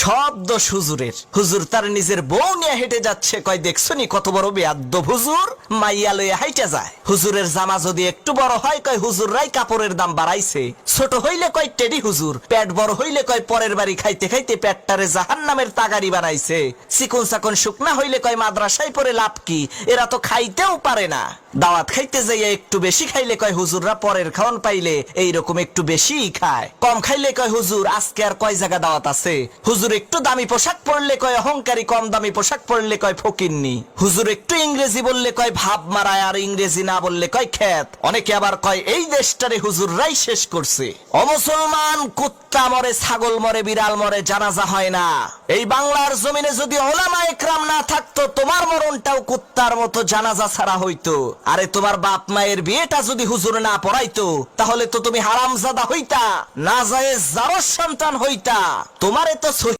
সব দোষ হুজুরের। হুজুর তার নিজের বউ নিয়ে হেঁটে যাচ্ছে, কয় দেখছো নি কত বড় বেয়াদ্দব হুজুর, মাইয়া লইয়া হাইটা যায়। হুজুরের জামা যদি একটু বড় হয়, কয় হুজুররাই কাপড়ের দাম বাড়াইছে। ছোট হইলে কয় টেডি হুজুর, পেট বড় হইলে কয় পরের বাড়ি খাইতে খাইতে পেটটারে জাহান্নামের তাগারি বানাইছে। চিকন চাকন শুকনা হইলে কয় মাদ্রাসায় পড়ে লাভ কি, এরা তো খাইতেও পারে না। দাওয়াত খাইতে যাইয়া একটু বেশি খাইলে কয় হুজুররা পরের খাওয়ান পাইলে এইরকম একটু বেশিই খায়। কম খাইলে কয় হুজুর আজকে আর কয় জায়গা দাওয়াত আছে। হুজুর একটু দামি পোশাক পরলে কয় অহংকারী, কম দামি পোশাক পরলে কয় ফকিন্নি। হুজুর একটু ইংরেজি বললে কয় ভাব মারায়, আর ইংরেজি না বললে কয় খ্যাত। অনেকে আবার কয় এই দেশটারে হুজুররাই শেষ করছে। অমুসলমান, কুত্তা মরে, ছাগল মরে, বিড়াল মরে, জানাজা হয় না। এই বাংলার জমিনে যদি ওলামা একরাম না থাকতো, তোমার মরণটাও কুত্তার মতো জানাজা ছাড়া হইতো। আরে তোমার বাপ মায়ের বিয়েটা যদি হুজুর না পড়াইতো, তাহলে তো তুমি হারামজাদা হইতা, নাজায়েজ জারজ সন্তান হইতা। তোমারে তো